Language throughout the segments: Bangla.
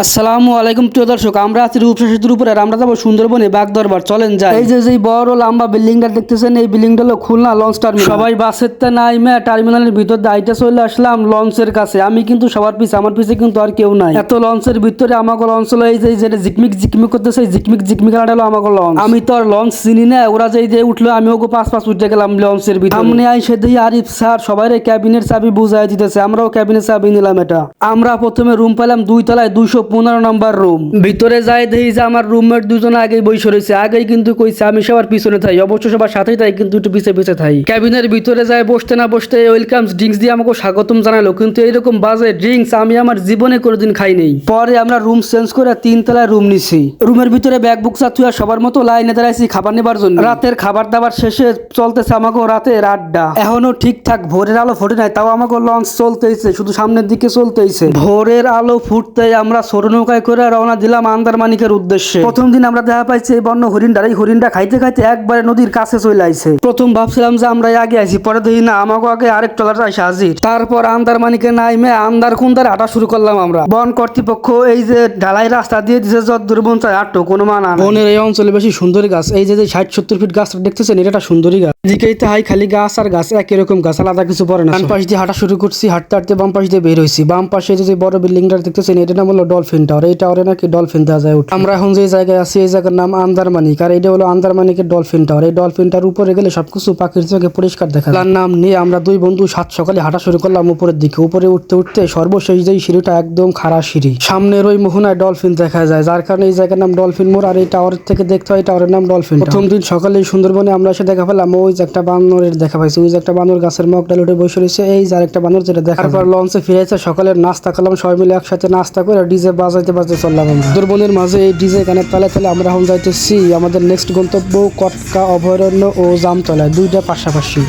আসসালামু আলাইকুম প্রিয় দর্শক, আমরা আছি রূপসা সেতুর উপরে আর আমরা যাবো সুন্দরবনে বাঘ দরবার। চলেন যাই। এই যে বড় লম্বা বিল্ডিংটা দেখতেছেন, এই বিল্ডিংটা হলো খুলনা লঞ্চ টার্মিনাল। সবাই বাসের তে নাইমে টার্মিনালের ভিতর দিয়ে আইটা চলে আসলাম লঞ্চের কাছে। আমি কিন্তু সবার পিছে, আমার পিছে কিন্তু আর কেউ নাই। এত লঞ্চের ভিতরে আমাকে লঞ্চ হলো এই যে যেটা জিকমিক জিকমিক করতেছে, জিকমিক জিকমিক হলো আমাকে লঞ্চ। আমি তো আর লঞ্চ চিনি না, ওরা যে উঠলো আমি ওকে পাঁচ পাঁচ উঠে গেলাম লঞ্চের ভিতরে। সামনে আইসে দিয়ে আরিফ স্যার সবাই ক্যাবিনের চাবি বুঝাই দিতেছে, আমরাও ক্যাবিনের চাবি নিলাম। এটা আমরা প্রথমে রুম পেলাম 2 তলায় 215 নম্বর রুম। ভিতরে যাই দেখি যে আমার রুমমেট দুজন আগেই বসে রয়েছে। আগেই কিন্তু কইছে আমি সবার পিছনে থাই, অবশ্য সবার সাথেই থাই, কিন্তু একটু পিছে পিছে থাই। ক্যাবিনের ভিতরে যায় বসতে না বসতে ওয়েলকাম ড্রিঙ্কস দিয়ে আমাকে স্বাগতম জানালো, কিন্তু এইরকম বাজে ড্রিঙ্কস আমি আমার জীবনে কোনোদিন খাই নেই। পরে আমরা রুম চেঞ্জ করে 3 তলায় রুম নিছি। রুমের ভিতরে ব্যাগ বুক চাতুয়া সবার মতো লাইনে দাঁড়াইছি খাবার নেবার জন্য। রাতের খাবার দাবার শেষে চলতেছে আমাকে রাতের আড্ডা। এখনো ঠিকঠাক ভোরের আলো ফোটে নাই, তাও আমাকে লঞ্চ চলতেইছে, শুধু সামনের দিকে চলতেইছে। ভোরের আলো ফুটতেই আমরা ছোট নৌকায় করে রওনা দিলাম আন্দারমানিকের উদ্দেশ্যে। প্রথম দিন আমরা দেখা পাইছি এই বন্য হরিণটা। এই হরিণটা খাইতে খাইতে একবারে নদীর কাছে চলে আইছে। প্রথম ভাবছিলাম যে আমরা আগে আইছি, পরে দেখি না আমাকে আগে আরেক ট্রলার আইসে হাজির। তারপর আন্দারমানিকে নাইমে আন্দার কুন্দার হাঁটা শুরু করলাম আমরা। বন কর্তৃপক্ষ এই যে ঢালাই রাস্তা দিয়ে দিছে, যতদূর মন চায় হাঁটো, কোনো মানা নাই। বনের এই অঞ্চলে বেশি সুন্দরী গাছ, এই যে 60-70 ফিট গাছ দেখতেছেন, এটা সুন্দরী গাছ। এদিকেই তো হাই খালি গাছ আর গাছ, একই রকম গাছ, আলাদা কিছু পড়ে না। ডান পাশ দিয়ে হাঁটা শুরু করছি, হাঁটতে হাঁটতে বাম পাশ দিয়ে বের হয়েছি। বাম পাশে যে বড় বিল্ডিংটা দেখতেছেন, এটা নাম হলো ডলফিন টাওয়ার। এই টাওয়ারে নাকি ডলফিন দেওয়া যায়। আমরা এখন যে জায়গায় আছি এই জায়গার নাম আন্দারমানিক, আর এটা হলো আন্দারমানিকের ডলফিন টাওয়ার। এই ডলফিনটার উপরে গেলে সবকিছু পাখির চোখে পরিষ্কার দেখা যায়। নাম নিয়ে আমরা দুই বন্ধু 7 সকালে হাঁটা শুরু করলাম উপরের দিকে। উপরে উঠতে উঠতে সর্বশেষ যেই সিঁড়িটা একদম খাড়া সিঁড়ি, সামনের ওই মোহনায় ডলফিন দেখা যায়, যার কারণে এই জায়গার নাম ডলফিন মোড়। আর এই টাওয়ার থেকে দেখতে হয় টাওয়ারের নাম ডলফিন। প্রথম দিন সকালে সুন্দরবনে আমরা এসে দেখা পেলাম ওই যে একটা বানরের দেখা পাইছি। ওই যে একটা বানর গাছের মগডাল উঠে বসে রয়েছে, এই যার একটা বানর যেটা দেখা। তারপর লঞ্চে ফিরেছে, সকালের নাস্তা করলাম সবাই মিলে একসাথে। নাস্তা করে ডিজে বাজাইতে বাজাতে চললাম আমরা সুন্দরবনের মাঝে। এই ডিজে গানের তালে তালে আমরা এখন যাইতেছি আমাদের নেক্সট গন্তব্য কটকা অভয়ারণ্য ও জামতলা, দুইটা পাশাপাশি।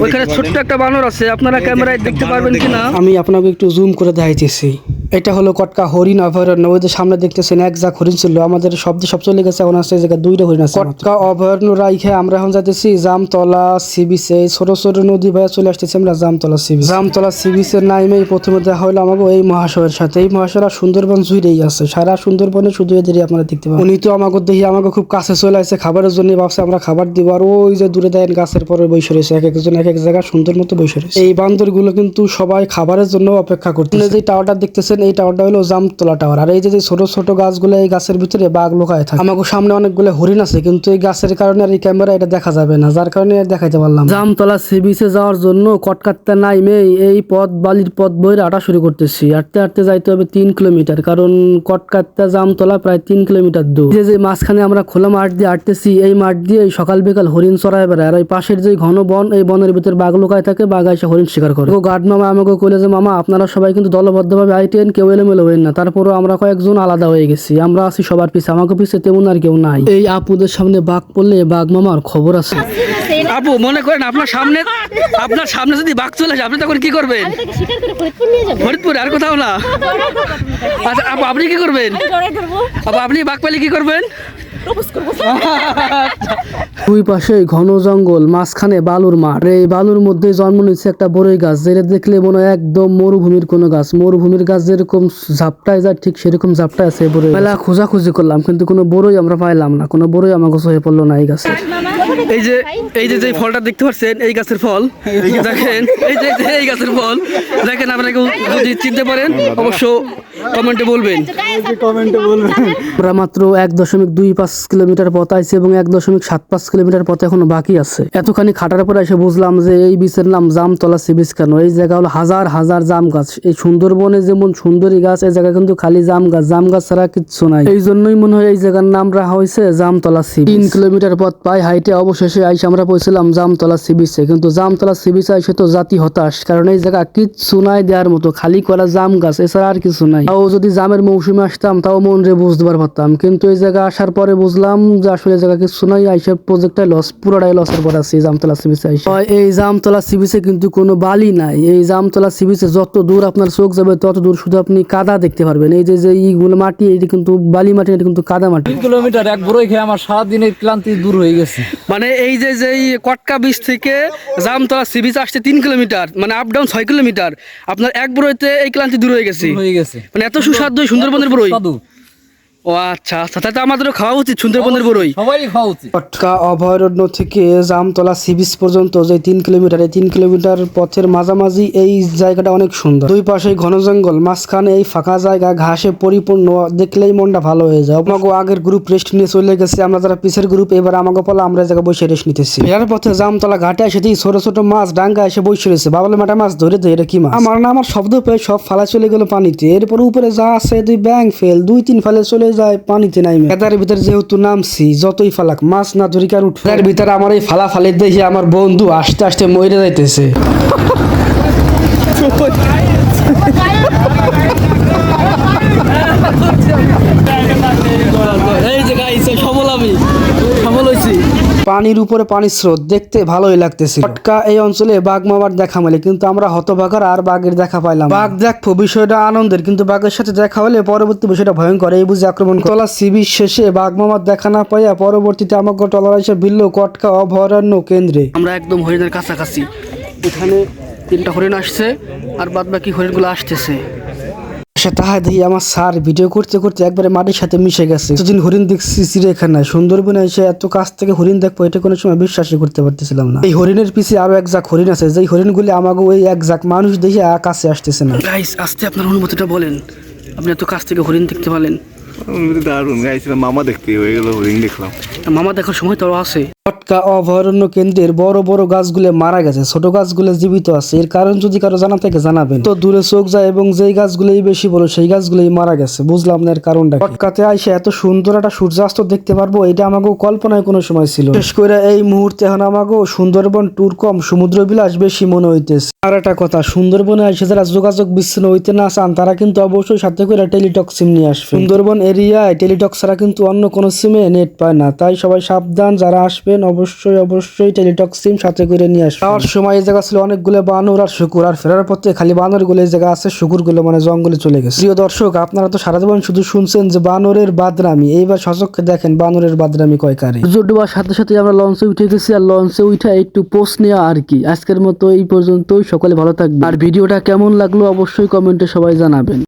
ওইখানে ছোট্ট একটা বানর আছে, আপনারা ক্যামেরায় দেখতে পারবেন কিনা আমি আপনাকে একটু জুম করে দেখাইতেছি। এটা হলো কটকা হরিণ অভয়ারণ্য। ওই যে সামনে দেখতেছেন এক জাক হরিণ ছিল, আমাদের সব চলে গেছে, এখন আসছে জায়গায় 2টা হরিণ আছে। কটকা অভয়ারণ্য রাইখে আমরা এখন যাইতেছি জামতলা সি বিচে। ছোট ছোট নদী ভাইয়া চলে আসতেছি আমরা Jamtala sea beach. Jamtala sea বিচের নাইমেই প্রথমে দেখা হলো আমাকে এই মহাশয়ের সাথে। এই মহাশয়রা সুন্দরবন জুড়েই আছে, সারা সুন্দরবনে শুধু এদেরই আপনারা দেখতে পাবেন। উনি তো আমাকে দেখি আমাকে খুব কাছে চলে আসছে খাবারের জন্য, ভাবছে আমরা খাবার দিব। আর ওই যে দূরে দেন গাছের পরে বসে রয়েছে, এক একজন এক এক জায়গায় সুন্দর মতো বসে রয়েছে। এই বান্দরগুলো কিন্তু সবাই খাবারের জন্য অপেক্ষা করতেছে। যে টাওয়ারটা দেখতেছেন, এই টাওয়ারটা হলো জামতলা টাওয়ার। আর এই যে ছোট ছোট গাছগুলো, এই গাছের ভিতরে বাঘ লুকায় থাকে। আমাকে সামনে অনেকগুলো হরিণ আছে, কিন্তু এই গাছের কারণে আর এই ক্যামেরা এটা দেখা যাবে না, যার কারণে দেখাইতে পারলাম। জামতলা সি বিচে যাওয়ার জন্য কটকাতে নাইমে এই পথ বালির পথ বইরে হাঁটা শুরু করতেছি। হাঁটতে হাঁটতে যাইতে হবে 3 কিলোমিটার, কারণ কটকাতে জামতলা প্রায় 3 কিলোমিটার দূর। যে মাঝখানে আমরা খোলা মাঠ দিয়ে হাঁটতেছি, এই মাঠ দিয়ে সকাল বিকাল হরিণ চড়ায় বেড়ায়। আর এই পাশের যে ঘন বন, এই বনের ভিতরে বাঘ লুকায় থাকে, বাঘ এসে হরিণ শিকার করে। ও গার্ড মামা আমাকে কইলে যে মামা আপনারা সবাই কিন্তু দলবদ্ধভাবে আইটেন, কেউ এলোমেলো হইন না। তারপরও আমরা কয়েকজন আলাদা হয়ে গেছি, আমরা আছি সবার পিছে, আমাকে পিছে তেমন আর কেউ নাই। এই আপুদের সামনে বাঘ পড়লে বাঘ মামার খবর আছে। আপু মনে করেন আপনার সামনে যদি বাঘ চলে আসে, আপনি তখন কি করবেন? ফরিদপুর, আর কোথাও না? আচ্ছা আপু আপনি কি করবেন? আপু আপনি বাঘ পেলে কি করবেন? দুই পাশে ঘন জঙ্গল, মাঝখানে বালুর মাঠ। এই বালুর মধ্যে জন্ম নিচ্ছে একটা বড়ই গাছ, যেটা দেখলে মনে হয় একদম মরুভূমির কোনো গাছ। মরুভূমির গাছ যেরকম ঝাপটায় যায়, ঠিক সেরকম ঝাপটায় আছে বড়ই। মেলা খোঁজাখুঁজি করলাম, কিন্তু কোনো বড়ই আমরা পাইলাম না, কোনো বড়ই আমাকে চোখে পড়লো না এই গাছে। এই যে ফলটা দেখতে পাচ্ছেন, এই গাছের ফল দেখেন, এই গাছের ফল দেখেন। আপনারা কেউ যদি চিনতে পারেন অবশ্য কমেন্টে বলবেন। আমরা মাত্র 1.25 কিলোমিটার পথ আইছে এবং 1.75 কিলোমিটার পথ এখনো বাকি আছে। এতখানি খাটার পরে এসে বুঝলাম যে এই বিচের নাম জামতলা সি বিচ কেন। এই জায়গা হলো হাজার হাজার জাম গাছ। এই সুন্দরবনে যেমন সুন্দরী গাছ, এই জায়গা কিন্তু খালি জাম গাছ ছাড়া কিচ্ছু নাই। এই জন্যই মনে হয় এই জায়গার নাম রাখা হয়েছে জামতলা সি বিচ। 3 কিলোমিটার পথ পাই হাইটে অবশেষে আইসে আমরা পৌঁছলাম জামতলা সি বিচে। কিন্তু জামতলা সি বিচে আইসে তো জাতি হতাশ, কারণ এই জায়গা কিচ্ছু নাই দেওয়ার মতো, খালি করা জাম গাছ, এছাড়া আর কিছু নাই। তাও যদি জামের মৌসুমে আসতাম তাও মন রে বুঝতে পারতাম, কিন্তু এই জায়গা আসার পরে বুঝলাম যে আসলে জায়গা কিছু নাই। আইসে প্রজেক্টটাই লস, পুরোটাই লসের পর আছে জামতলা সি বিচে আইসে। এই জামতলা সি বিচে কিন্তু কোনো বালি নাই। এই জামতলা সি বিচে যত দূর আপনার চোখ যাবে তত দূর শুধু আপনি কাদা দেখতে পারবেন। এই যে এইগুলো মাটি, এটি কিন্তু বালি মাটি, এটা কিন্তু কাদা মাটি। 3 কিলোমিটার এক বড়ই খেয়ে আমার সারাদিনের ক্লান্তি দূর হয়ে গেছে। মানে এই যে যেই কটকা বিচ থেকে জামতলা সি বিচ আসছে 3 কিলোমিটার, মানে আপ ডাউন 6 কিলোমিটার, আপনার এক বড়ইতে এই ক্লান্তি দূর হয়ে গেছে। মানে এত সুস্বাদু এই সুন্দরবনের বড়ই। ও আচ্ছা আচ্ছা, তাহলে তো আমাদেরও খাওয়া উচিত সুন্দরবনের বড়ই। সবারই খাওয়া উচিত। কটকা অভয়ারণ্য থেকে জামতলা সি বিচ পর্যন্ত যে 3 কিলোমিটার, এই 3 কিলোমিটার পথের মাঝামাঝি এই জায়গাটা অনেক সুন্দর। দুই পাশে ঘন জঙ্গল, মাঝখানে এই ফাঁকা জায়গা ঘাসে পরিপূর্ণ, দেখলেই মনটা ভালো হয়ে যায়। আমাকে আগের গ্রুপ রেস্ট নিয়ে চলে গেছে, আমরা যারা পিছের গ্রুপ এবার আমাকে পালা আমরা এই জায়গায় বসে রেস্ট নিতেছি। ফেরার পথে জামতলা ঘাটে এসে দেখি ছোট ছোট মাছ ডাঙ্গা এসে বসে রয়েছে। ভাবলাম একটা মাছ ধরে দেয়, এটা কি মাছ? আমার শব্দ পেয়ে সব ফালা চলে গেল পানিতে। এরপর উপরে যা আছে দুই ব্যাং ফেল, 2-3 ফালে চলে যায় পানিতে নাই। এটার ভিতরে যেহেতু নামছি, যতই ফালাক মাছ না ধরি কার উঠবে। এর ভিতরে আমার এই ফালা ফালে দেখি আমার বন্ধু আস্তে আস্তে মরে যাইতেছে। এই যে গাইস সফল, আমি সফল হইছি। পানির উপরে পানির স্রোত দেখতে ভালোই লাগতেছে। কটকা এই অঞ্চলে বাঘ মামার দেখা মেলে, কিন্তু আমরা হতবাগার আর বাঘের দেখা পাইলাম। বাঘ দেখবো বিষয়টা আনন্দের, কিন্তু বাঘের সাথে দেখা হলে পরবর্তী বিষয়টা ভয়ঙ্কর, এই বুঝে আক্রমণ তলা সি বিচ শেষে বাঘ মামার দেখা না পাইয়া পরবর্তীতে আমাকে টলার এসে বিলল কটকা অভয়ারণ্য কেন্দ্রে। আমরা একদম হরিণের কাছাকাছি, এখানে 3টা হরিণ আসছে আর বাদ বাকি হরিণগুলো আসতেছে। তাহা দেখি আমার স্যার ভিডিও করতে করতে একবারে মাটির সাথে মিশে গেছে। এতদিন হরিণ দেখছি চিড়িয়াখানায়, সুন্দরবনে এসে এত কাছ থেকে হরিণ দেখবো এটা কোনো সময় বিশ্বাসই করতে পারতেছিলাম না। এই হরিণের পিছে আরো এক জাক হরিণ আছে, যেই হরিণগুলি আমাকে ওই এক জাক মানুষ দেখে কাছে আসতেছে না। গাইস আস্তে আপনার অনুমতিটা বলেন, আপনি এত কাছ থেকে হরিণ দেখতে পেলেন? দারুণ গাইস, মামা দেখতে হয়ে গেল, হরিণ দেখলাম। মামা দেখার সময় তো আছে। কটকা অভয়ারণ্য কেন্দ্রের বড় বড় গাছগুলো মারা গেছে, ছোট গাছগুলো জীবিত আছে। এর কারণ যদি কারো জানা থাকে জানাবেন। তো দূরে চোখ যায় এবং যেই গাছগুলোই বেশি বড় সেই গাছগুলোই মারা গেছে, বুঝলাম না এর কারণটা। কটকাতে আইসে এত সুন্দর একটা সূর্যাস্ত দেখতে পারবো এটা আমাকে কল্পনায় কোনো সময় ছিল। বিশেষ করে এই মুহূর্তে এখন আমাকে সুন্দরবন ট্যুর কম সমুদ্র বিলাস বেশি মনে হইতেছে। আর একটা কথা, সুন্দরবনে এসে যারা যোগাযোগ বিচ্ছিন্ন হইতে না চান তারা কিন্তু অবশ্যই সাথে করে টেলিটক সিম নিয়ে আসবে। সুন্দরবন এরিয়ায় টেলিটক ছাড়া কিন্তু অন্য কোনো সিমে নেট পায় না, তাই সবাই সাবধান। যারা আসবেন অবশ্যই টেলিটক সিম সাথে করে নিয়ে আসবে। যাওয়ার সময় এই জায়গা ছিল অনেকগুলো বানর আর শুকুর, আর ফেরার পথে খালি বানর গুলো এই জায়গা আছে, শুকুর গুলো মানে জঙ্গলে চলে গেছে। প্রিয় দর্শক, আপনারা তো সারা জীবন শুধু শুনছেন যে বানরের বাদরামি, এইবার সচক্ষে দেখেন বানরের বাদরামি কয় কারে। সূর্য ডোবার সাথে সাথে আমরা লঞ্চে উঠে গেছি, আর লঞ্চে উঠে একটু পোস্ট নেওয়া আর কি। আজকের মতো এই পর্যন্তই, সকলে ভালো থাকবেন। আর ভিডিওটা কেমন লাগলো অবশ্যই কমেন্টে সবাই জানাবেন।